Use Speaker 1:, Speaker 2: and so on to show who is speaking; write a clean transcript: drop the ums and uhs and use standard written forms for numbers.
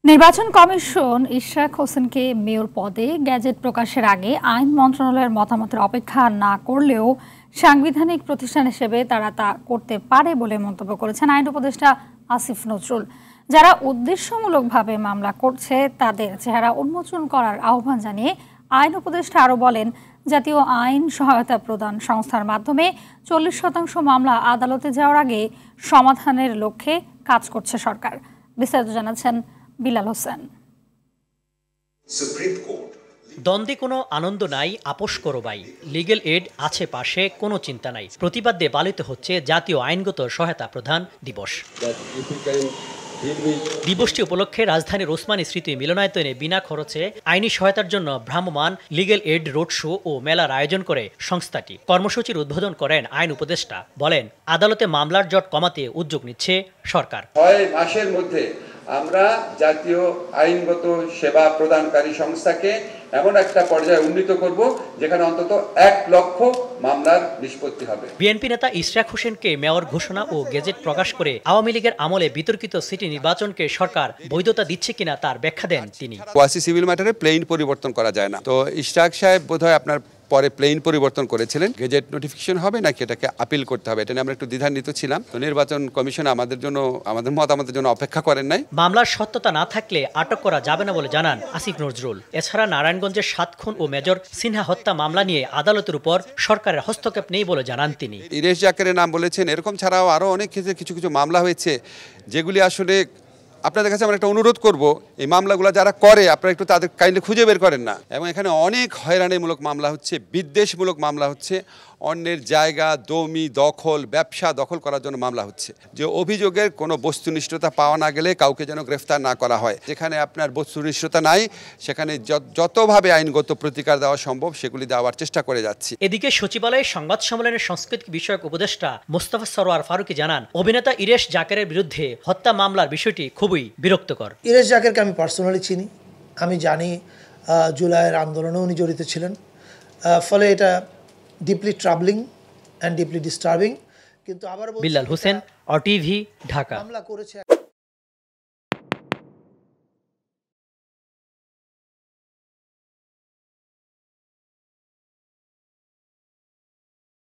Speaker 1: নির্বাচন কমিশন ইশরাক হোসেনকে মেয়র পদে গেজেট প্রকাশের আগে আইন মন্ত্রণালয়ের মতামতের অপেক্ষা না করলেও সাংবিধানিক প্রতিষ্ঠান হিসেবে তারা তা করতে পারে বলে মন্তব্য করেছেন আইন উপদেষ্টা আসিফ নজরুল। যারা উদ্দেশ্যমূলকভাবে মামলা করছে তাদের চেহারা উন্মোচন করার আহ্বান জানিয়ে আইন উপদেষ্টা আরও বলেন, জাতীয় আইন সহায়তা প্রদান সংস্থার মাধ্যমে 40% মামলা আদালতে যাওয়ার আগে সমাধানের লক্ষ্যে কাজ করছে সরকার। বিস্তারিত জানাচ্ছেন বিলাল হোসেন।
Speaker 2: দ্বন্দ্বে কোনো আনন্দ নাই, আপোষ করো ভাই। লিগ্যাল এড আছে পাশে, কোনো চিন্তা নাই। প্রতিবাদে পালিত হচ্ছে জাতীয় আইনগত সহায়তা প্রদান দিবস। দিবসটি উপলক্ষে রাজধানীর ওসমানী স্মৃতি মিলনায়তনে বিনা খরচে আইনি সহায়তার জন্য ভ্রাম্যমাণ লিগ্যাল এড রোড শো ও মেলার আয়োজন করে সংস্থাটি। কর্মসূচির উদ্বোধন করেন আইন উপদেষ্টা। বলেন, আদালতে মামলার জট কমাতে উদ্যোগ নিচ্ছে সরকার।
Speaker 3: 6 মাসের মধ্যে আমরা জাতীয় আইনগত সেবা প্রদানকারী সংস্থাকে এমন একটা পর্যায়ে উন্নীত করব যেখানে অন্তত 1 লক্ষ মামলার নিষ্পত্তি হবে।
Speaker 2: বিএনপি নেতা ইশরাক হোসেনকে মেয়র ঘোষণা ও গেজেট প্রকাশ করে আওয়ামী লীগের আমলে বিতর্কিত সিটি নির্বাচনকে সরকার বৈধতা দিচ্ছে কিনা তার ব্যাখ্যা দেন তিনি।
Speaker 4: ওয়াসি সিভিল ম্যাটারে প্লেইন পরিবর্তন করা যায় না। তো ইশরাক সাহেব বোধহয় আপনার পরে প্লেইন পরিবর্তন করেছিলেন। গেজেট নোটিফিকেশন হবে নাকি এটাকে আপিল করতে হবে, এটা নিয়ে আমরা একটু দ্বিধান্বিত ছিলাম। তো নির্বাচন কমিশন আমাদের মতামতের জন্য অপেক্ষা করেন নাই।
Speaker 2: মামলার সত্যতা না থাকলে আটক করা যাবে না বলে জানান আসিফ নজরুল। এছাড়া নারায়ণগঞ্জের 7 খুন ও মেজর সিনহা হত্যা মামলা নিয়ে আদালতের উপর সরকারের হস্তক্ষেপ নেই বলে জানান তিনি।
Speaker 4: ইরেশ জাকেরের নাম বলেছেন, এরকম ছাড়াও আরও অনেক ক্ষেত্রে কিছু কিছু মামলা হয়েছে যেগুলি আসলে আপনাদের কাছে আমরা একটা অনুরোধ করব, এই মামলাগুলো যারা করে আপনারা একটু তাদের কাইন্ডলি খুঁজে বের করেন না। এবং এখানে অনেক হয়রানিমূলক মামলা হচ্ছে, বিদ্বেষমূলক মামলা হচ্ছে, অন্যের জায়গা জমি দখল, ব্যবসা দখল করার জন্য মামলা হচ্ছে। যে অভিযোগের কোনো বস্তুনিষ্ঠতা পাওয়া না গেলে কাউকে যেন গ্রেফতার না করা হয়। যেখানে আপনার বস্তুনিষ্ঠতা নাই সেখানে যতভাবে আইনগত প্রতিকার দেওয়া সম্ভব সেগুলি দেওয়ার চেষ্টা করে যাচ্ছি।
Speaker 2: এদিকে সচিবালয়ে সংবাদ সম্মেলনের সংস্কৃতি বিষয়ক উপদেষ্টা মোস্তফা সরোয়ার ফারুকী জানান, অভিনেতা ইরেশ জাকেরের বিরুদ্ধে হত্যা মামলার বিষয়টি খুবই বিরক্তকর।
Speaker 5: ইরেশ জাকেরকে আমি পার্সোনালি চিনি, আমি জানি জুলাইয়ের আন্দোলনে উনি জড়িত ছিলেন। ফলে এটা ডিপলি ট্রাবলিং অ্যান্ড ডিপলি ডিস্টার্বিং। কিন্তু আবার
Speaker 2: বিলাল হোসেন, অটিভি, ঢাকা।
Speaker 5: মামলা করেছে।